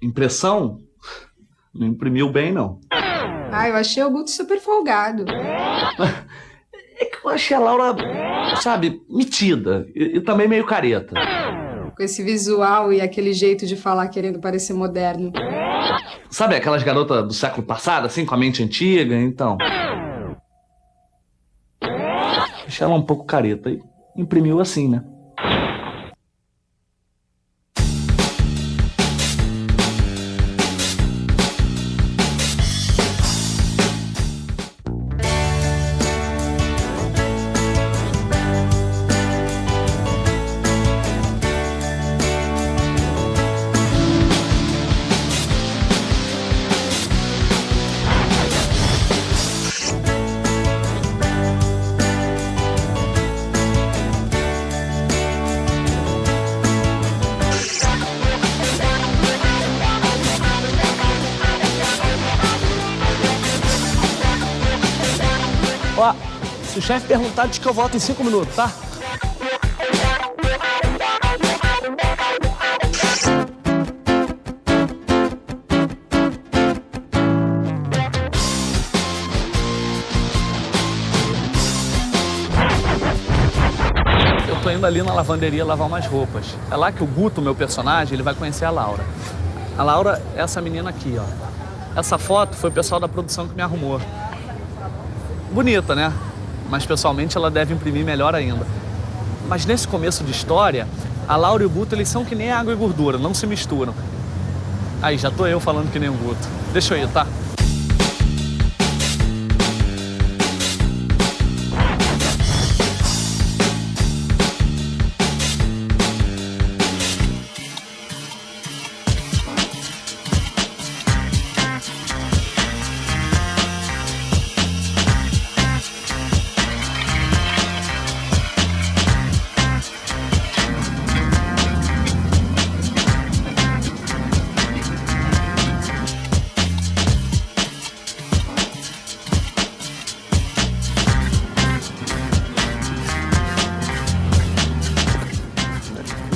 Impressão? Não imprimiu bem, não. Ah, eu achei o Guto super folgado. É que eu achei a Laura, sabe, metida e também meio careta. Com esse visual e aquele jeito de falar querendo parecer moderno. Sabe aquelas garotas do século passado, assim, com a mente antiga? Então. Achei ela um pouco careta e imprimiu assim, né? Ó, se o chefe perguntar, diz que eu volto em 5 minutos, tá? Eu tô indo ali na lavanderia lavar umas roupas. É lá que o Guto, meu personagem, ele vai conhecer a Laura. A Laura é essa menina aqui, ó. Essa foto foi o pessoal da produção que me arrumou. Bonita, né? Mas pessoalmente ela deve imprimir melhor ainda. Mas nesse começo de história, a Laura e o Guto, eles são que nem água e gordura, não se misturam. Aí, já tô eu falando que nem o Guto. Deixa eu ir, tá?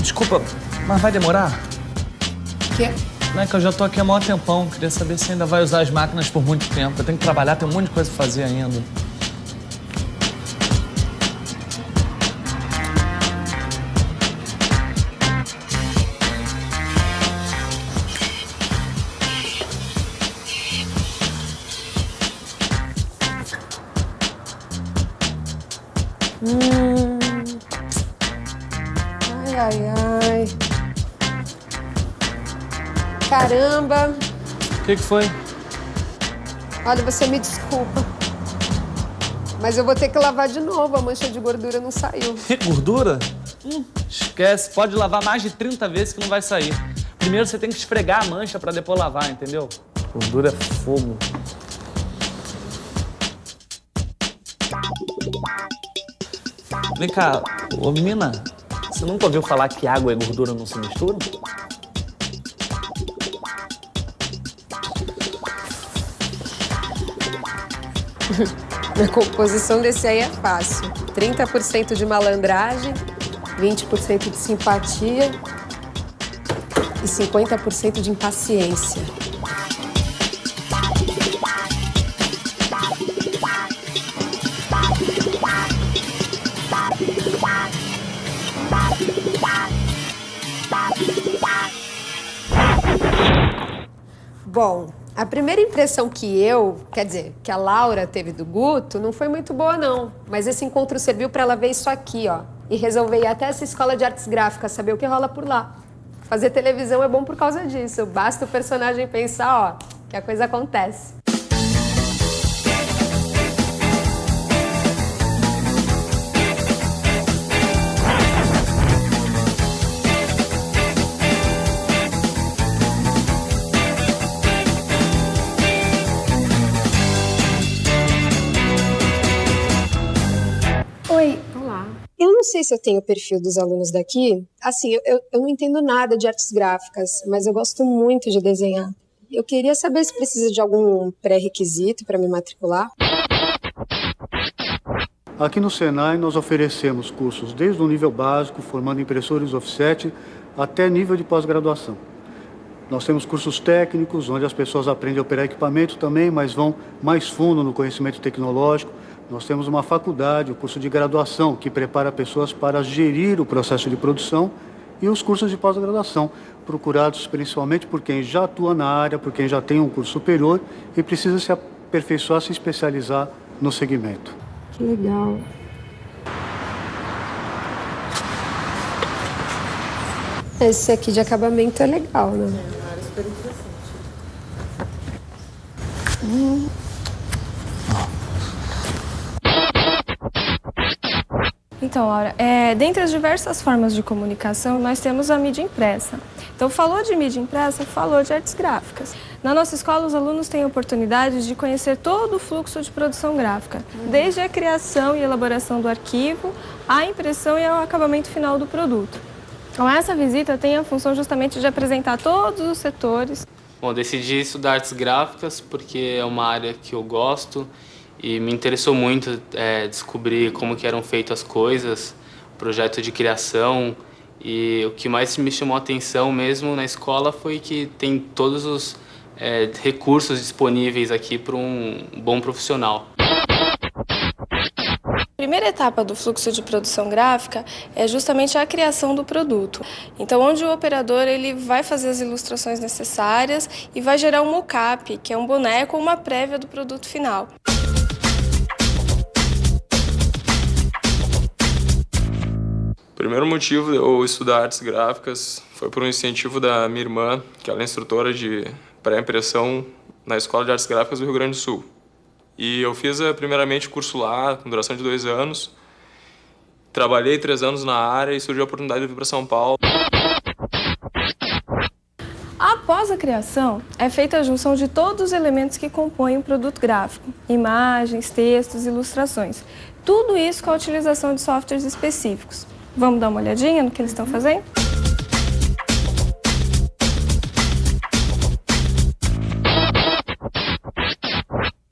Desculpa, mas vai demorar? Quê? Não é que eu já tô aqui há maior tempão. Queria saber se ainda vai usar as máquinas por muito tempo. Eu tenho que trabalhar, tem um monte de coisa pra fazer ainda. Ai, ai, ai. Caramba. O que foi? Olha, você me desculpa. Mas eu vou ter que lavar de novo. A mancha de gordura não saiu. Gordura? Esquece. Pode lavar mais de 30 vezes que não vai sair. Primeiro você tem que esfregar a mancha pra depois lavar, entendeu? Gordura é fogo. Vem cá, ô menina, você nunca ouviu falar que água e gordura não se misturam? A composição desse aí é fácil. 30% de malandragem, 20% de simpatia e 50% de impaciência. Bom, a primeira impressão que a Laura teve do Guto não foi muito boa, não. Mas esse encontro serviu para ela ver isso aqui, ó. E resolver ir até essa escola de artes gráficas, saber o que rola por lá. Fazer televisão é bom por causa disso. Basta o personagem pensar, ó, que a coisa acontece. Oi. Olá. Eu não sei se eu tenho o perfil dos alunos daqui. Assim, eu não entendo nada de artes gráficas, mas eu gosto muito de desenhar. Eu queria saber se precisa de algum pré-requisito para me matricular. Aqui no Senai nós oferecemos cursos desde o nível básico, formando impressores offset, até nível de pós-graduação. Nós temos cursos técnicos, onde as pessoas aprendem a operar equipamento também, mas vão mais fundo no conhecimento tecnológico. Nós temos uma faculdade, o curso de graduação, que prepara pessoas para gerir o processo de produção, e os cursos de pós-graduação, procurados principalmente por quem já atua na área, por quem já tem um curso superior e precisa se aperfeiçoar, se especializar no segmento. Que legal. Esse aqui de acabamento é legal, né? Super interessante. Então, Laura, dentre as diversas formas de comunicação, nós temos a mídia impressa. Então, falou de mídia impressa, falou de artes gráficas. Na nossa escola, os alunos têm a oportunidade de conhecer todo o fluxo de produção gráfica, desde a criação e elaboração do arquivo, a impressão e ao acabamento final do produto. Então, essa visita tem a função justamente de apresentar todos os setores. Bom, decidi estudar artes gráficas porque é uma área que eu gosto e me interessou muito descobrir como que eram feitas as coisas, o projeto de criação, e o que mais me chamou a atenção mesmo na escola foi que tem todos os recursos disponíveis aqui para um bom profissional. A primeira etapa do fluxo de produção gráfica é justamente a criação do produto. Então, onde o operador ele vai fazer as ilustrações necessárias e vai gerar um mockup, que é um boneco ou uma prévia do produto final. O primeiro motivo de eu estudar artes gráficas foi por um incentivo da minha irmã, que ela é instrutora de pré-impressão na Escola de Artes Gráficas do Rio Grande do Sul. E eu fiz primeiramente o curso lá, com duração de 2 anos. Trabalhei 3 anos na área e surgiu a oportunidade de vir para São Paulo. Após a criação, é feita a junção de todos os elementos que compõem o produto gráfico. Imagens, textos, ilustrações. Tudo isso com a utilização de softwares específicos. Vamos dar uma olhadinha no que eles estão fazendo?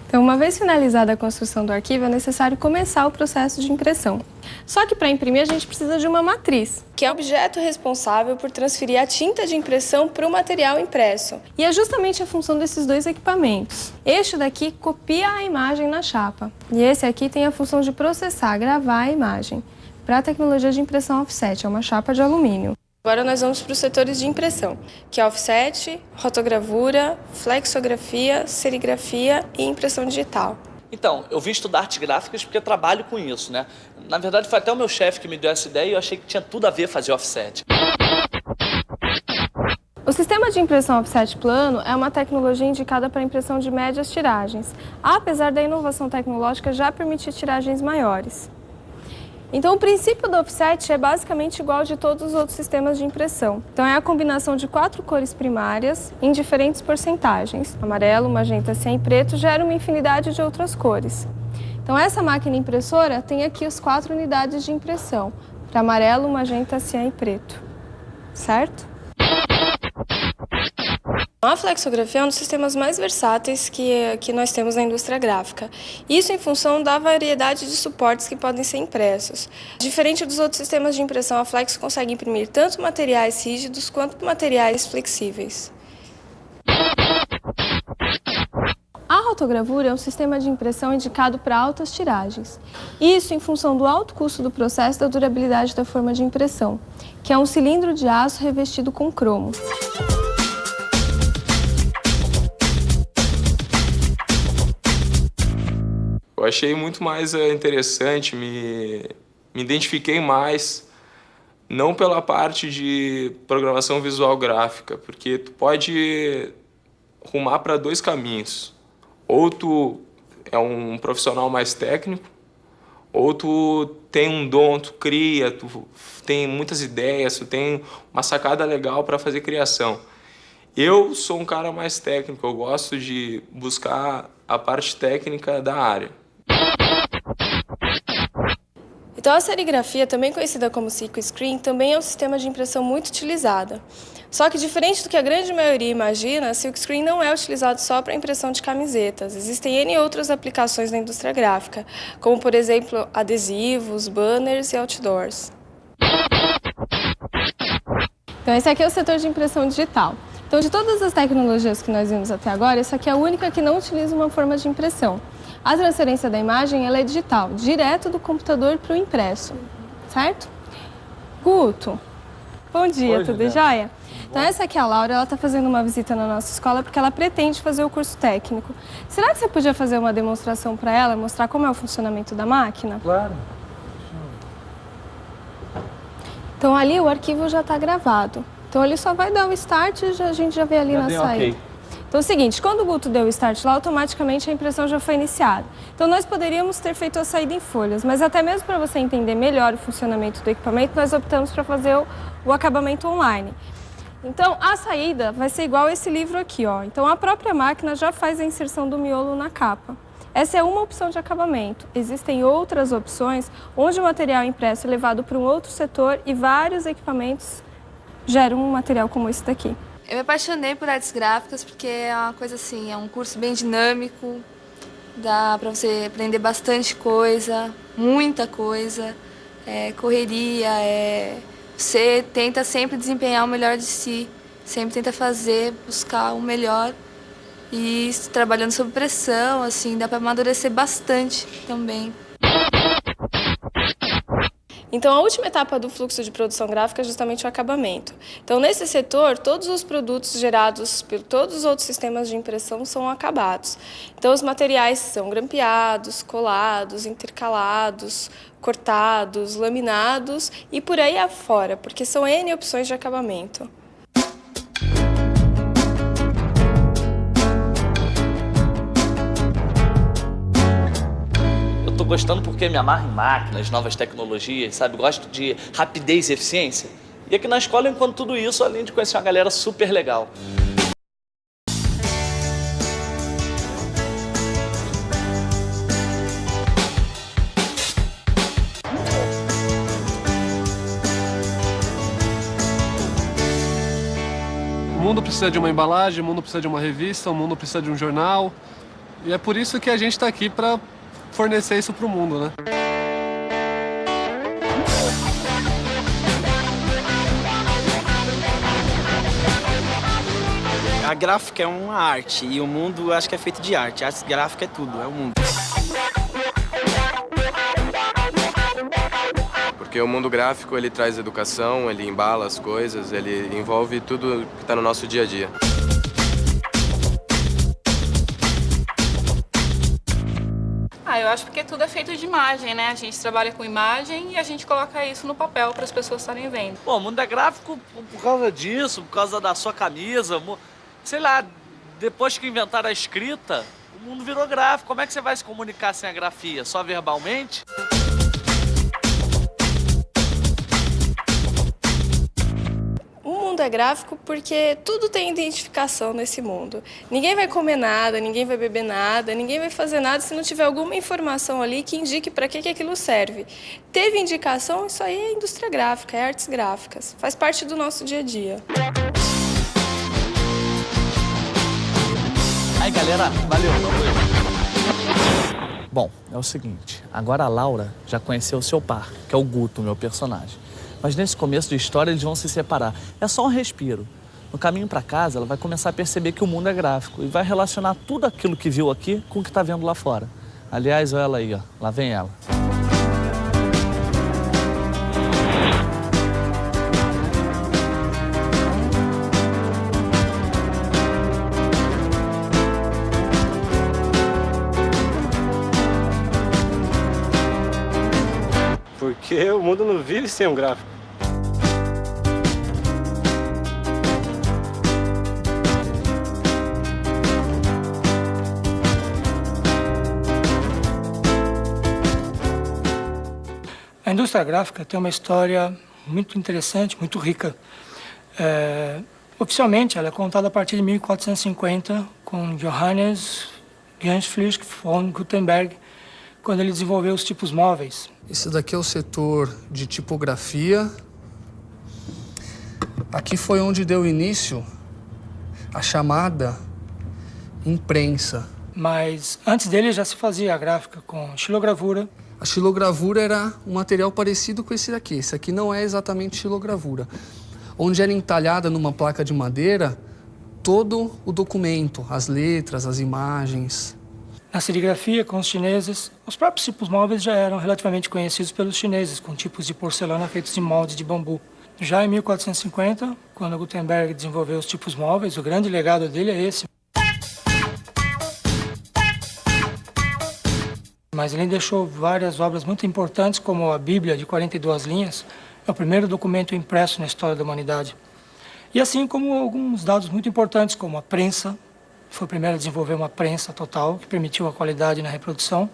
Então, uma vez finalizada a construção do arquivo, é necessário começar o processo de impressão. Só que para imprimir a gente precisa de uma matriz, que é o objeto responsável por transferir a tinta de impressão para o material impresso. E é justamente a função desses dois equipamentos. Este daqui copia a imagem na chapa, e esse aqui tem a função de processar, gravar a imagem. Para a tecnologia de impressão offset, é uma chapa de alumínio. Agora nós vamos para os setores de impressão, que é offset, rotogravura, flexografia, serigrafia e impressão digital. Então, eu vim estudar artes gráficas porque eu trabalho com isso, né? Na verdade, foi até o meu chefe que me deu essa ideia e eu achei que tinha tudo a ver fazer offset. O sistema de impressão offset plano é uma tecnologia indicada para impressão de médias tiragens, apesar da inovação tecnológica já permitir tiragens maiores. Então, o princípio do offset é basicamente igual de todos os outros sistemas de impressão. Então, é a combinação de 4 cores primárias em diferentes porcentagens. Amarelo, magenta, cian e preto gera uma infinidade de outras cores. Então, essa máquina impressora tem aqui as 4 unidades de impressão, para amarelo, magenta, cian e preto. Certo? A flexografia é um dos sistemas mais versáteis que nós temos na indústria gráfica. Isso em função da variedade de suportes que podem ser impressos. Diferente dos outros sistemas de impressão, a Flex consegue imprimir tanto materiais rígidos quanto materiais flexíveis. A rotogravura é um sistema de impressão indicado para altas tiragens. Isso em função do alto custo do processo e da durabilidade da forma de impressão, que é um cilindro de aço revestido com cromo. Eu achei muito mais interessante, me identifiquei mais, não pela parte de programação visual gráfica, porque tu pode rumar para 2 caminhos. Ou tu é um profissional mais técnico, ou tu tem um dom, tu cria, tu tem muitas ideias, tu tem uma sacada legal para fazer criação. Eu sou um cara mais técnico, eu gosto de buscar a parte técnica da área. Então, a serigrafia, também conhecida como silkscreen, também é um sistema de impressão muito utilizado. Só que, diferente do que a grande maioria imagina, a silkscreen não é utilizado só para impressão de camisetas. Existem N outras aplicações na indústria gráfica, como, por exemplo, adesivos, banners e outdoors. Então, esse aqui é o setor de impressão digital. Então, de todas as tecnologias que nós vimos até agora, essa aqui é a única que não utiliza uma forma de impressão. A transferência da imagem ela é digital, direto do computador para o impresso, certo? Guto, bom dia, tudo jóia? Então, essa aqui é a Laura, ela está fazendo uma visita na nossa escola porque ela pretende fazer o curso técnico. Será que você podia fazer uma demonstração para ela, mostrar como é o funcionamento da máquina? Claro. Então, ali o arquivo já está gravado. Então, ele só vai dar o start e a gente já vê ali na saída. Okay. Então, é o seguinte, quando o Guto deu o start lá, automaticamente a impressão já foi iniciada. Então, nós poderíamos ter feito a saída em folhas, mas até mesmo para você entender melhor o funcionamento do equipamento, nós optamos para fazer o acabamento online. Então, a saída vai ser igual a esse livro aqui, ó. Então, a própria máquina já faz a inserção do miolo na capa. Essa é uma opção de acabamento. Existem outras opções onde o material impresso é levado para um outro setor e vários equipamentos geram um material como esse daqui. Eu me apaixonei por artes gráficas porque é uma coisa assim, é um curso bem dinâmico, dá para você aprender bastante coisa, muita coisa, correria, você tenta sempre desempenhar o melhor de si, sempre tenta buscar o melhor e trabalhando sob pressão, assim, dá para amadurecer bastante também. Então, a última etapa do fluxo de produção gráfica é justamente o acabamento. Então, nesse setor, todos os produtos gerados por todos os outros sistemas de impressão são acabados. Então, os materiais são grampeados, colados, intercalados, cortados, laminados e por aí afora, porque são N opções de acabamento. Tô gostando porque me amarro em máquinas, novas tecnologias, sabe? Gosto de rapidez e eficiência. E aqui na escola eu encontro tudo isso, além de conhecer uma galera super legal. O mundo precisa de uma embalagem, o mundo precisa de uma revista, o mundo precisa de um jornal. E é por isso que a gente está aqui para fornecer isso para o mundo, né? A gráfica é uma arte e o mundo acho que é feito de arte. A arte gráfica é tudo, é o mundo. Porque o mundo gráfico ele traz educação, ele embala as coisas, ele envolve tudo que está no nosso dia a dia. Eu acho porque tudo é feito de imagem, né? A gente trabalha com imagem e a gente coloca isso no papel para as pessoas estarem vendo. Pô, o mundo é gráfico por causa disso, por causa da sua camisa. Sei lá, depois que inventaram a escrita, o mundo virou gráfico. Como é que você vai se comunicar sem a grafia? Só verbalmente? O mundo é gráfico porque tudo tem identificação nesse mundo. Ninguém vai comer nada, ninguém vai beber nada, ninguém vai fazer nada se não tiver alguma informação ali que indique para que aquilo serve. Teve indicação, isso aí é indústria gráfica, é artes gráficas. Faz parte do nosso dia a dia. Aí, galera, valeu. Bom, é o seguinte, agora a Laura já conheceu o seu par, que é o Guto, meu personagem. Mas nesse começo de história eles vão se separar. É só um respiro. No caminho para casa, ela vai começar a perceber que o mundo é gráfico e vai relacionar tudo aquilo que viu aqui com o que está vendo lá fora. Aliás, olha ela aí, ó. Lá vem ela. Porque o mundo não vive sem um gráfico. A indústria gráfica tem uma história muito interessante, muito rica. Oficialmente, ela é contada a partir de 1450 com Johannes Gensflisch von Gutenberg, quando ele desenvolveu os tipos móveis. Esse daqui é o setor de tipografia. Aqui foi onde deu início a chamada imprensa. Mas antes dele já se fazia a gráfica com xilogravura. A xilogravura era um material parecido com esse daqui. Esse aqui não é exatamente xilogravura. Onde era entalhada numa placa de madeira todo o documento, as letras, as imagens. Na serigrafia, com os chineses, os próprios tipos móveis já eram relativamente conhecidos pelos chineses, com tipos de porcelana feitos em molde de bambu. Já em 1450, quando Gutenberg desenvolveu os tipos móveis, o grande legado dele é esse. Mas ele deixou várias obras muito importantes, como a Bíblia, de 42 linhas, é o primeiro documento impresso na história da humanidade. E assim como alguns dados muito importantes, como a prensa, foi o primeiro a desenvolver uma prensa total, que permitiu a qualidade na reprodução.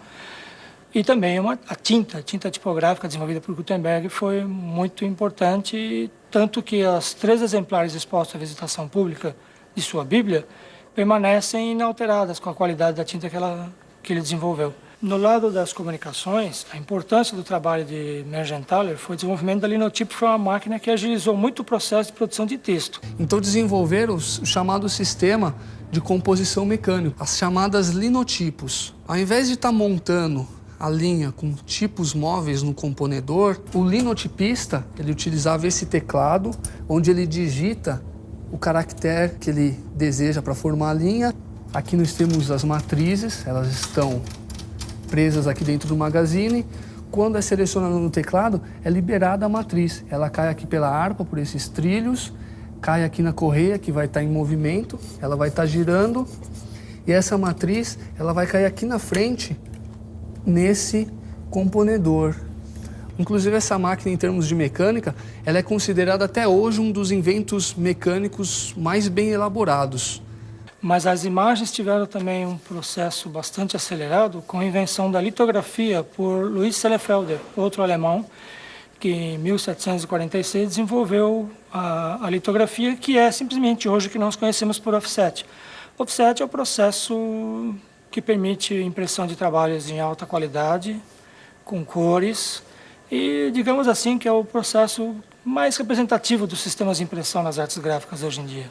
E também a tinta tipográfica desenvolvida por Gutenberg foi muito importante, tanto que os 3 exemplares expostos à visitação pública de sua Bíblia permanecem inalteradas com a qualidade da tinta que ele desenvolveu. No lado das comunicações, a importância do trabalho de Mergenthaler foi o desenvolvimento da linotipo, foi uma máquina que agilizou muito o processo de produção de texto. Então desenvolveram o chamado sistema de composição mecânica, as chamadas linotipos. Ao invés de estar montando a linha com tipos móveis no componedor, o linotipista ele utilizava esse teclado, onde ele digita o caractere que ele deseja para formar a linha. Aqui nós temos as matrizes, elas estão presas aqui dentro do magazine. Quando é selecionado no teclado, é liberada a matriz. Ela cai aqui pela harpa, por esses trilhos, cai aqui na correia, que vai estar em movimento, ela vai estar girando, e essa matriz ela vai cair aqui na frente, nesse componedor. Inclusive, essa máquina, em termos de mecânica, ela é considerada até hoje um dos inventos mecânicos mais bem elaborados. Mas as imagens tiveram também um processo bastante acelerado com a invenção da litografia por Louis Selefelder, outro alemão, que em 1746 desenvolveu a litografia, que é simplesmente hoje o que nós conhecemos por offset. Offset é o processo que permite impressão de trabalhos em alta qualidade, com cores, e digamos assim que é o processo mais representativo dos sistemas de impressão nas artes gráficas hoje em dia.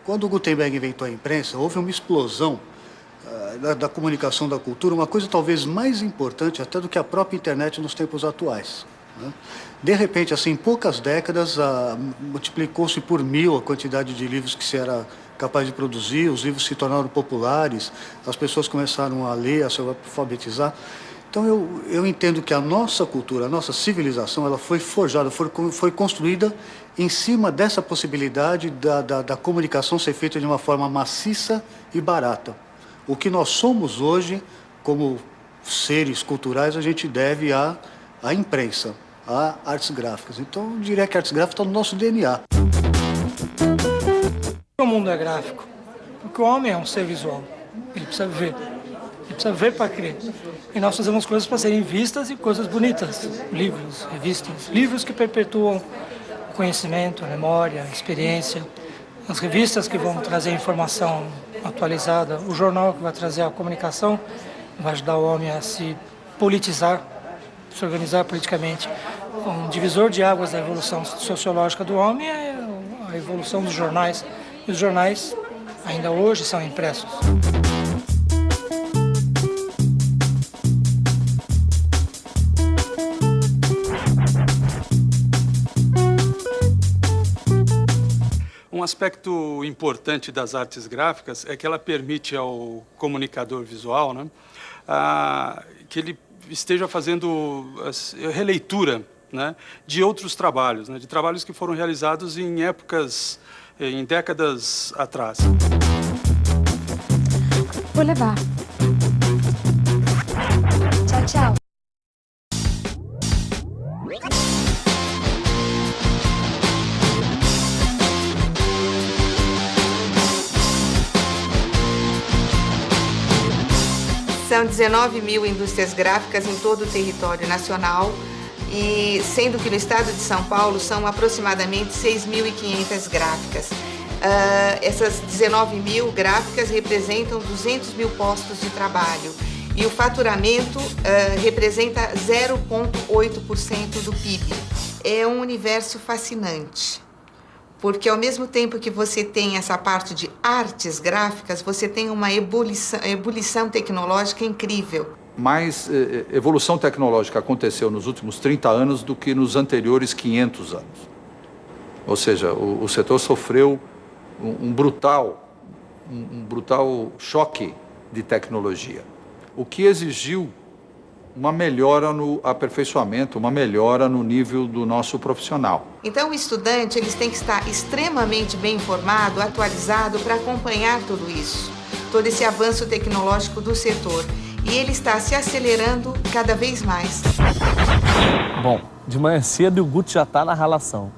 Quando o Gutenberg inventou a imprensa, houve uma explosão da comunicação da cultura, uma coisa talvez mais importante até do que a própria internet nos tempos atuais, né? De repente, assim, em poucas décadas, multiplicou-se por 1000 a quantidade de livros que se era capaz de produzir, os livros se tornaram populares, as pessoas começaram a ler, a se alfabetizar. Então, eu entendo que a nossa cultura, a nossa civilização, ela foi forjada, foi construída em cima dessa possibilidade da comunicação ser feita de uma forma maciça e barata. O que nós somos hoje, como seres culturais, a gente deve à imprensa, a artes gráficas. Então, eu diria que a artes gráficas está no nosso DNA. O mundo é gráfico, porque o homem é um ser visual, ele precisa ver. Ele precisa ver para crer. E nós fazemos coisas para serem vistas e coisas bonitas. Livros, revistas, livros que perpetuam o conhecimento, a memória, a experiência. As revistas que vão trazer informação atualizada, o jornal que vai trazer a comunicação, vai ajudar o homem a se politizar, se organizar politicamente. Um divisor de águas da evolução sociológica do homem é a evolução dos jornais. E os jornais ainda hoje são impressos. Um aspecto importante das artes gráficas é que ela permite ao comunicador visual, né, que ele esteja fazendo releitura, né, de outros trabalhos, né, de trabalhos que foram realizados em décadas atrás. Vou levar. Tchau, tchau. São 19 mil indústrias gráficas em todo o território nacional, e sendo que no estado de São Paulo são aproximadamente 6.500 gráficas. Essas 19 mil gráficas representam 200 mil postos de trabalho e o faturamento representa 0,8% do PIB. É um universo fascinante, porque ao mesmo tempo que você tem essa parte de artes gráficas, você tem uma ebulição tecnológica incrível. Mais evolução tecnológica aconteceu nos últimos 30 anos do que nos anteriores 500 anos. Ou seja, o setor sofreu um brutal choque de tecnologia, o que exigiu uma melhora no aperfeiçoamento, uma melhora no nível do nosso profissional. Então, o estudante eles têm que estar extremamente bem informado, atualizado para acompanhar tudo isso, todo esse avanço tecnológico do setor. E ele está se acelerando cada vez mais. Bom, de manhã cedo o Guto já está na ralação.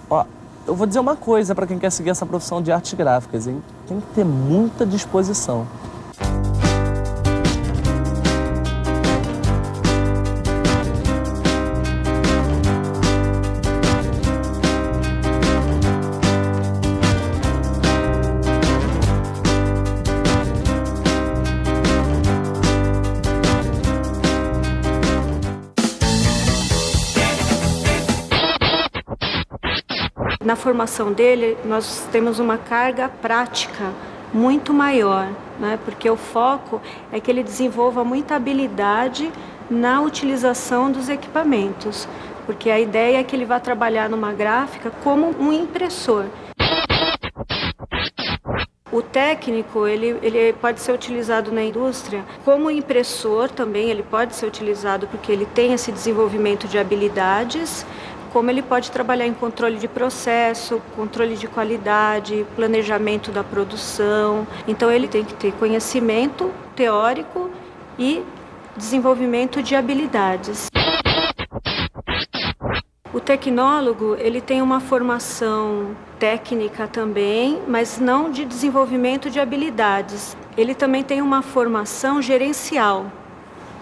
Ó, eu vou dizer uma coisa para quem quer seguir essa profissão de artes gráficas, hein? Tem que ter muita disposição. Na formação dele, nós temos uma carga prática muito maior, né? Porque o foco é que ele desenvolva muita habilidade na utilização dos equipamentos, porque a ideia é que ele vá trabalhar numa gráfica como um impressor. O técnico, ele pode ser utilizado na indústria como impressor também, ele pode ser utilizado porque ele tem esse desenvolvimento de habilidades, como ele pode trabalhar em controle de processo, controle de qualidade, planejamento da produção. Então ele tem que ter conhecimento teórico e desenvolvimento de habilidades. O tecnólogo, ele tem uma formação técnica também, mas não de desenvolvimento de habilidades. Ele também tem uma formação gerencial,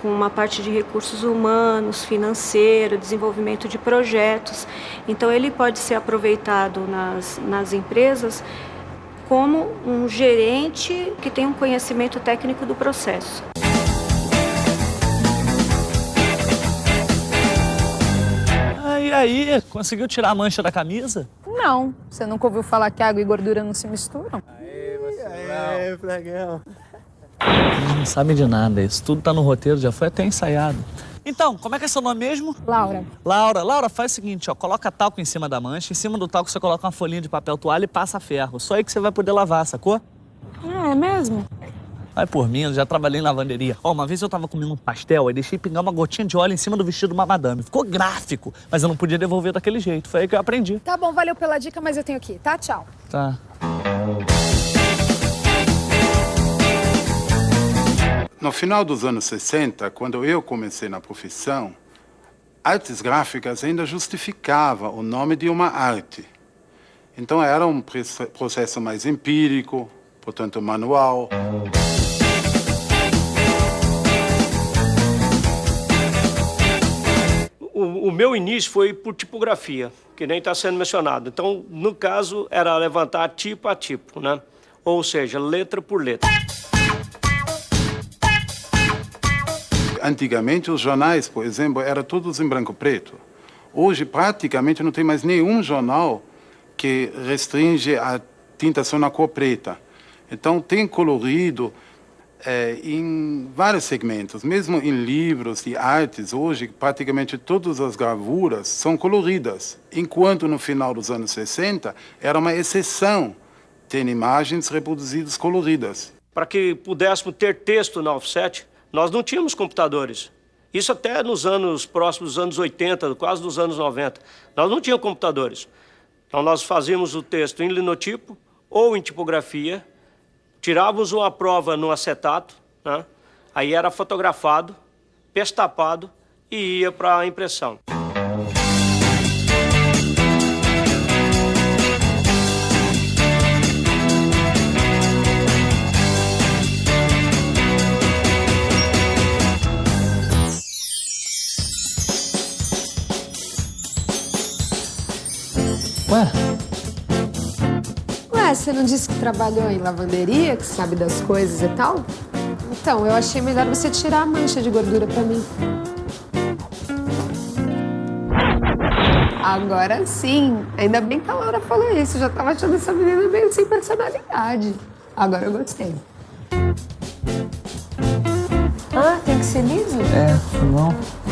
com uma parte de recursos humanos, financeiro, desenvolvimento de projetos. Então, ele pode ser aproveitado nas empresas como um gerente que tem um conhecimento técnico do processo. E aí, conseguiu tirar a mancha da camisa? Não. Você nunca ouviu falar que água e gordura não se misturam? Aê, Flagão. Não sabe de nada, isso tudo tá no roteiro, já foi até ensaiado. Então, como é que é seu nome mesmo? Laura. Laura, faz o seguinte, ó, coloca talco em cima da mancha, em cima do talco você coloca uma folhinha de papel toalha e passa ferro. Só aí que você vai poder lavar, sacou? É mesmo? Vai por mim, eu já trabalhei em lavanderia. Ó, uma vez eu tava comendo um pastel, aí deixei pingar uma gotinha de óleo em cima do vestido de uma madame. Ficou gráfico, mas eu não podia devolver daquele jeito. Foi aí que eu aprendi. Tá bom, valeu pela dica, mas eu tenho que ir, tá? Tchau. Tá. No final dos anos 60, quando eu comecei na profissão, artes gráficas ainda justificava o nome de uma arte. Então era um processo mais empírico, portanto manual. O meu início foi por tipografia, que nem está sendo mencionado. Então, no caso, era levantar tipo a tipo, né? Ou seja, letra por letra. Antigamente, os jornais, por exemplo, eram todos em branco e preto. Hoje, praticamente, não tem mais nenhum jornal que restringe a tinta só na cor preta. Então, tem colorido em vários segmentos. Mesmo em livros e artes, hoje, praticamente todas as gravuras são coloridas. Enquanto, no final dos anos 60, era uma exceção ter imagens reproduzidas coloridas. Para que pudéssemos ter texto na offset, nós não tínhamos computadores. Isso até nos anos próximos dos anos 80, quase dos anos 90. Nós não tínhamos computadores. Então nós fazíamos o texto em linotipo ou em tipografia, tirávamos uma prova no acetato, né? Aí era fotografado, pestapado e ia para a impressão. Ué, você não disse que trabalhou em lavanderia, que sabe das coisas e tal? Então, eu achei melhor você tirar a mancha de gordura pra mim. Agora sim. Ainda bem que a Laura falou isso. Eu já tava achando essa menina meio sem personalidade. Agora eu gostei. Ah, tem que ser liso? Não.